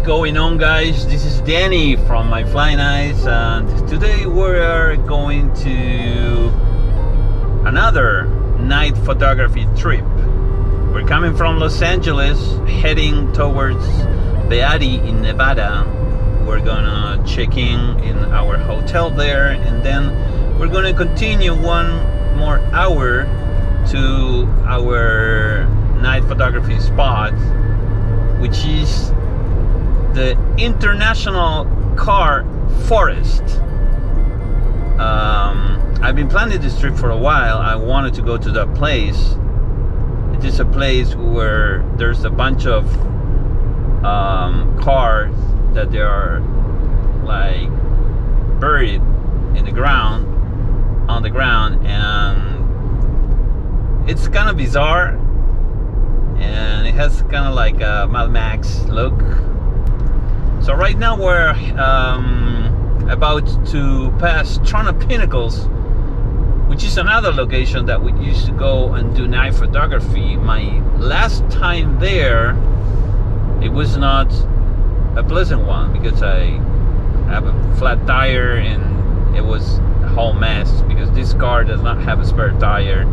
going on, guys? This is Danny from My Flying Eyes, and today we are going to another night photography trip. We're coming from Los Angeles, heading towards Beatty in Nevada. We're gonna check in our hotel there, and then we're gonna continue one more hour to our night photography spot, which is the International Car Forest. I've been planning this trip for a while. I wanted to go to that place. It is a place where there's a bunch of cars that they are like buried in the ground, on the ground, and it's kind of bizarre, and it has kind of like a Mad Max look. So right now we're about to pass Toronto Pinnacles, which is another location that we used to go and do night photography. My last time there, it was not a pleasant one because I have a flat tire and it was a whole mess because this car does not have a spare tire.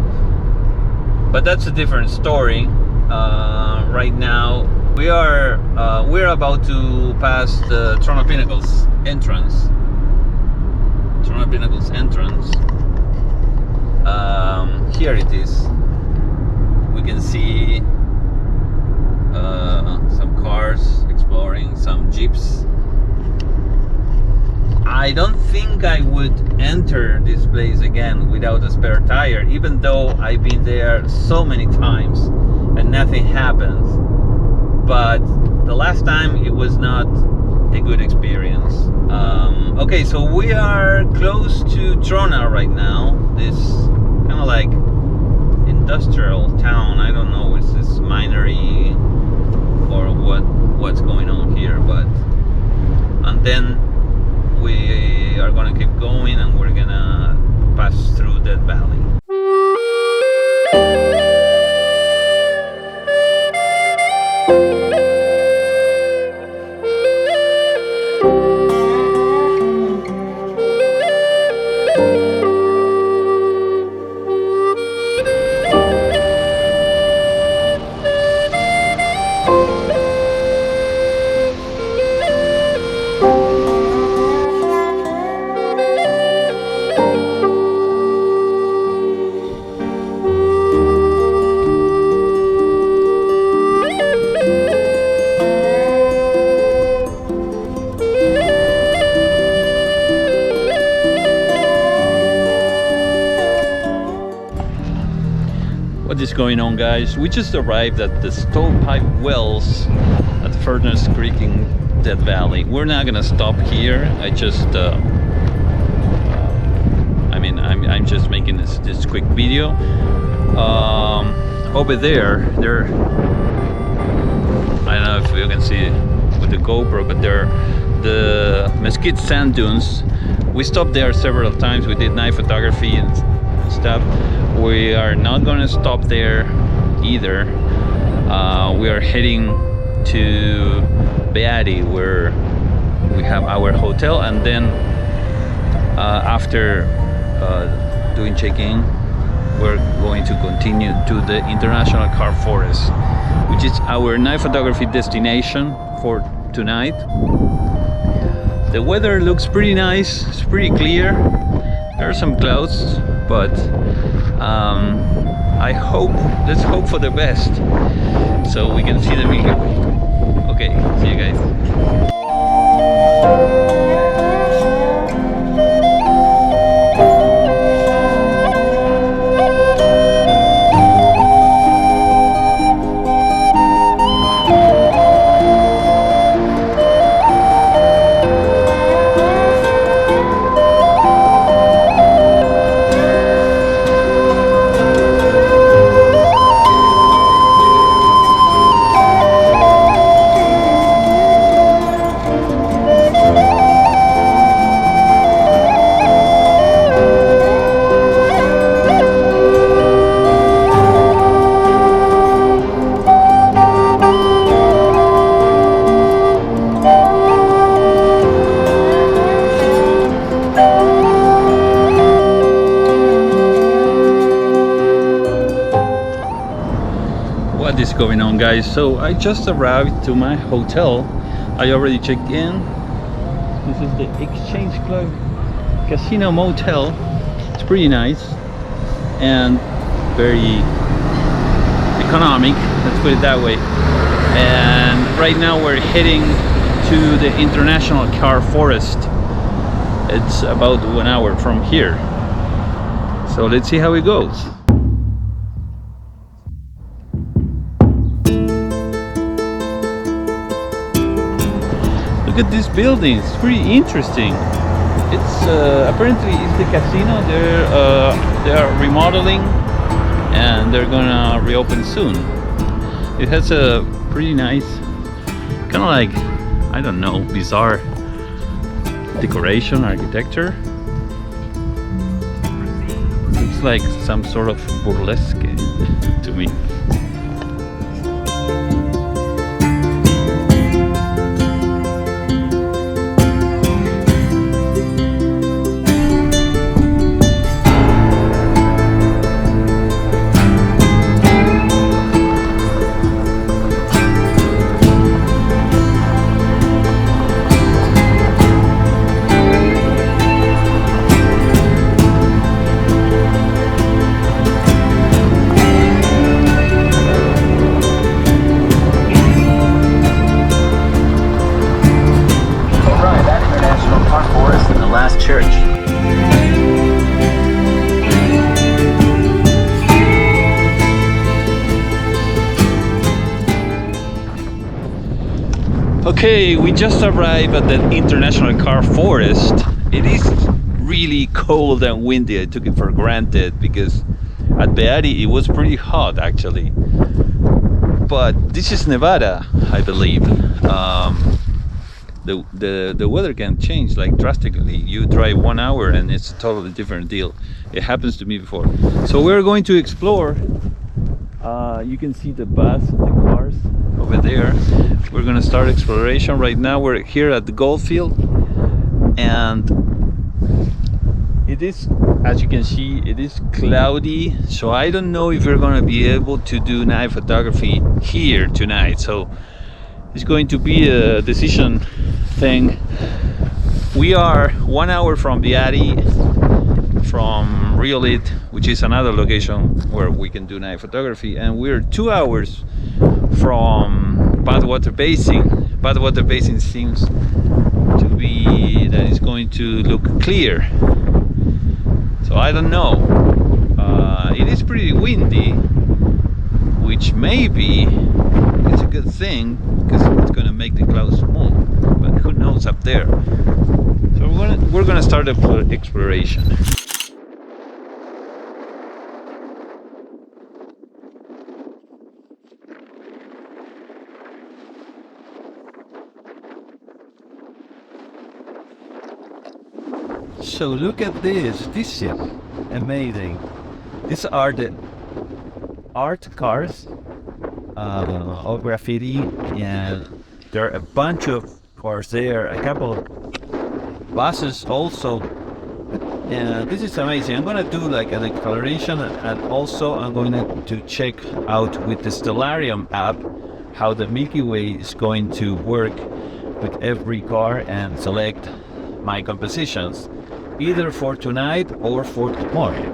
But that's a different story. Right now we're about to pass the Toronto Pinnacles entrance. Here it is. We can see some cars exploring, some jeeps. I don't think I would enter this place again without a spare tire, even though I've been there so many times and nothing happens. But the last time it was not a good experience. Okay, so we are close to Toronto right now. This kind of like industrial town. I don't know, is this minery or what's going on here, but and then we are gonna keep going and we're gonna pass through that valley. What is going on, guys? We just arrived at the Stovepipe Wells at Furnace Creek in Death Valley. We're not gonna stop here. I'm just making this quick video. Over there, I don't know if you can see it with the GoPro, but there, the Mesquite Sand Dunes. We stopped there several times. We did night photography and stuff. We are not going to stop there either. We are heading to Beatty, where we have our hotel, and then after doing check-in, we're going to continue to the International Car Forest, which is our night photography destination for tonight. The weather looks pretty nice. It's pretty clear. There are some clouds, but let's hope for the best so we can see the Milky Way. Okay, see you guys. What is going on, guys? So I just arrived to my hotel. I already checked in. This is the Exchange Club Casino Motel. It's pretty nice and very economic, let's put it that way. And right now we're heading to the International Car Forest. It's about 1 hour from here, so let's see how it goes. Look at this building, it's pretty interesting. It's apparently it's the casino. They are remodeling and they're gonna reopen soon. It has a pretty nice, kind of like, I don't know, bizarre decoration, architecture. Looks like some sort of burlesque to me. Church. Okay, we just arrived at the International Car Forest. It is really cold and windy. I took it for granted because at Beatty it was pretty hot actually. But this is Nevada, I believe. The weather can change like drastically. You drive 1 hour and it's a totally different deal. It happens to me before. So we're going to explore. You can see the bus, the cars over there. We're gonna start exploration. Right now we're here at the golf field, and it is, as you can see, it is cloudy. So I don't know if we're gonna be able to do night photography here tonight. So it's going to be a decision thing. We are 1 hour from Beatty, from Riolit, which is another location where we can do night photography, and we're 2 hours from Badwater Basin. Badwater Basin seems to be that it's going to look clear. So I don't know. It is pretty windy, which maybe it's a good thing because it's going to make the clouds move, but who knows up there. So we're gonna start exploration. So look at this ship, amazing. These are the art cars of graffiti, and there are a bunch of cars there, a couple of buses also, and this is amazing. I'm gonna do like an exploration, and also I'm going to check out with the Stellarium app how the Milky Way is going to work with every car and select my compositions, either for tonight or for tomorrow.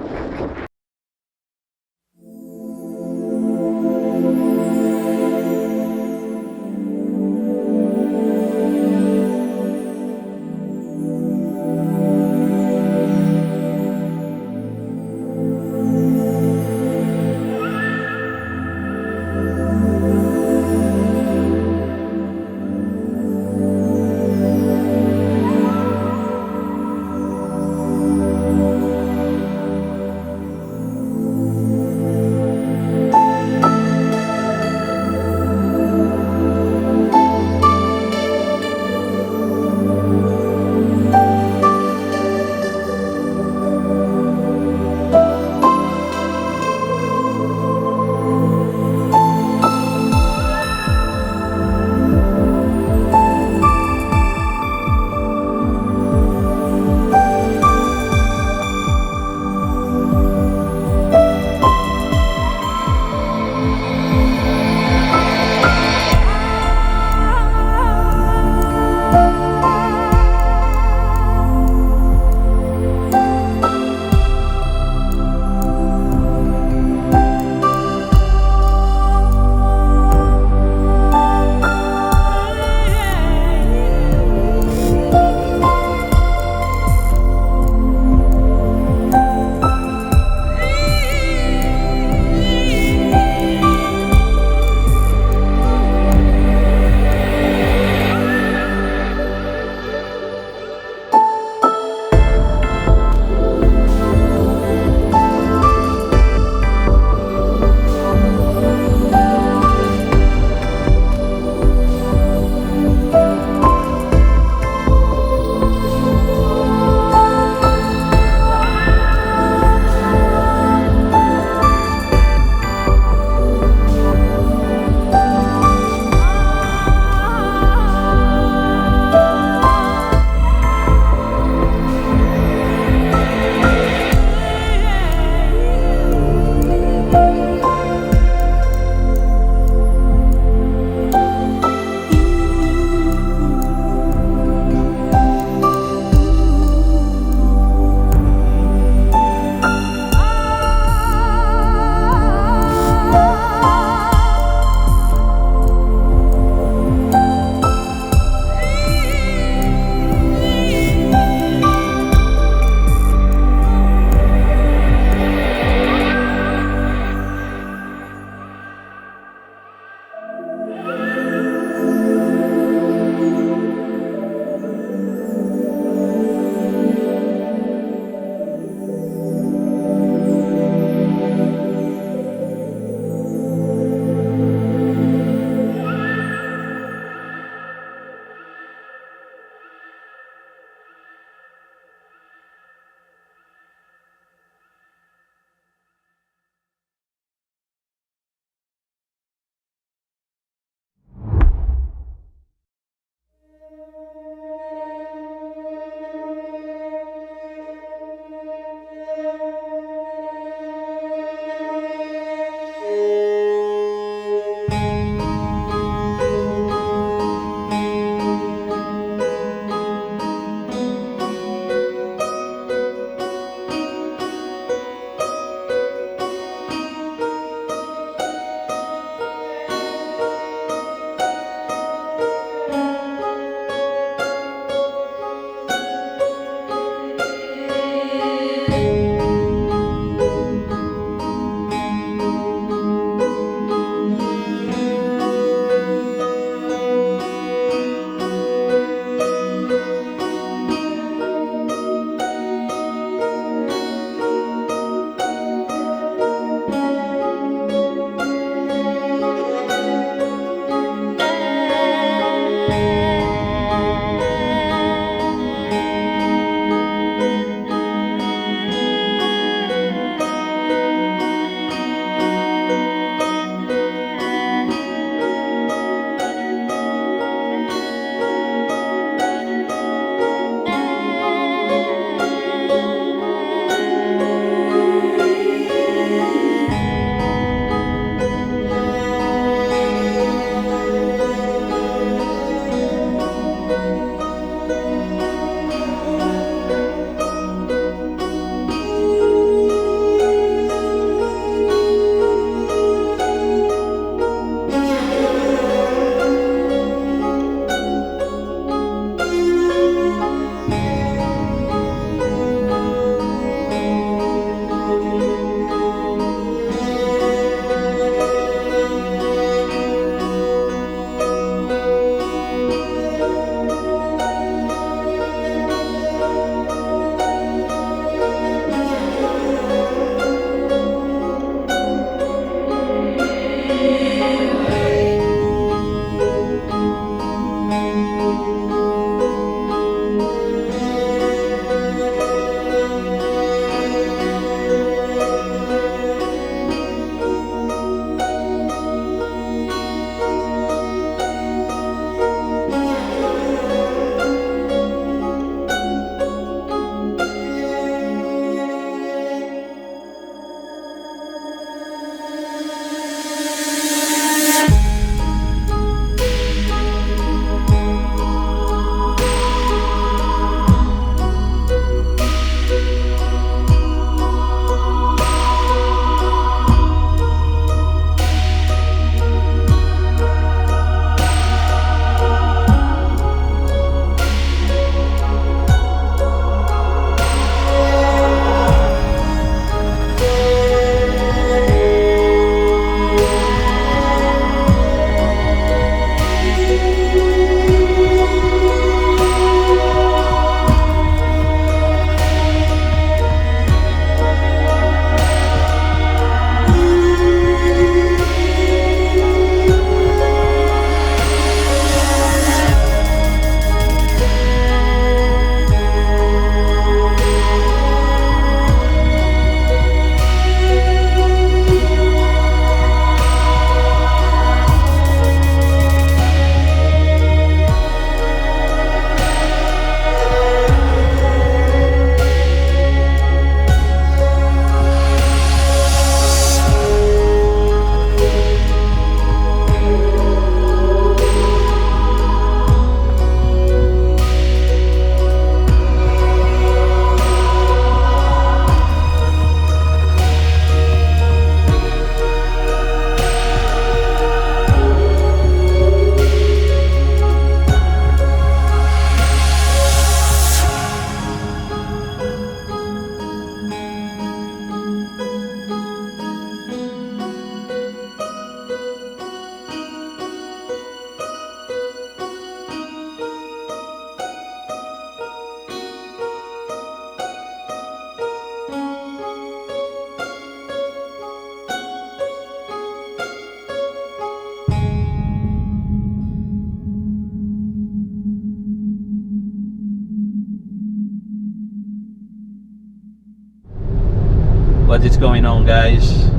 What is going on, guys?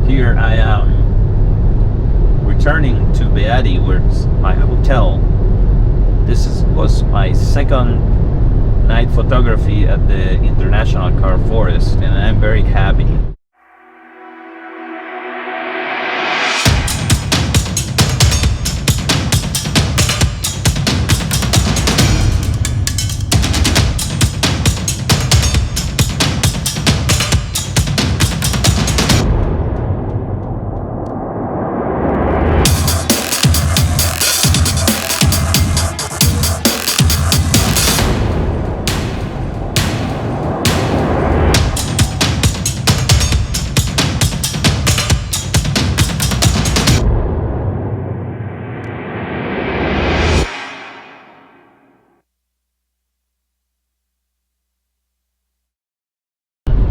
Here I am returning to Beati, where it's my hotel. Was my second night photography at the International Car Forest, and I'm very happy.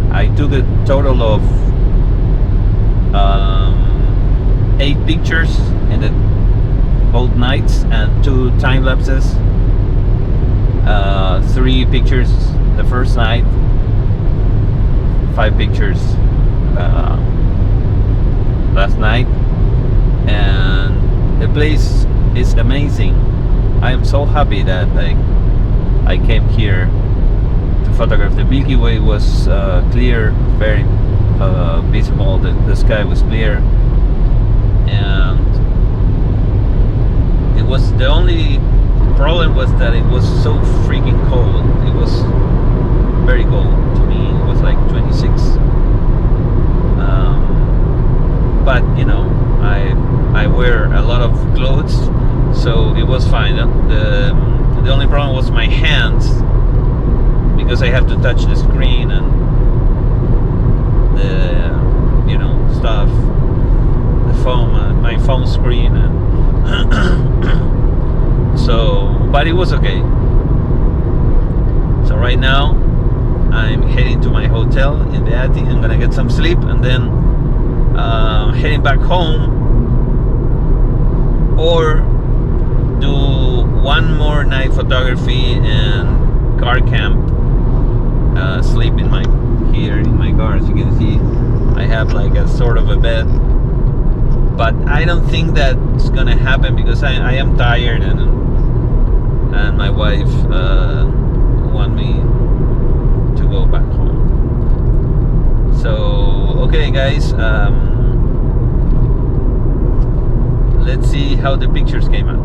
I took a total of 8 pictures in both nights and 2 time lapses. 3 pictures the first night, 5 pictures last night, and the place is amazing. I am so happy that I came here to photograph. The Milky Way was clear, very visible. The sky was clear, and it was, the only problem was that it was so freaking cold. It was very cold. To me, it was like 26. But you know, I wear a lot of clothes, so it was fine. The only problem was my hands, because I have to touch the screen and the, you know, stuff, the phone, my phone screen, and so, but it was okay. So right now I'm heading to my hotel in Beati. I'm gonna get some sleep, and then heading back home, or do one more night photography and car camp. Sleep in here in my car. As you can see, I have like a sort of a bed, but I don't think that's gonna happen because I am tired, and my wife want me to go back home. So okay, guys, let's see how the pictures came out.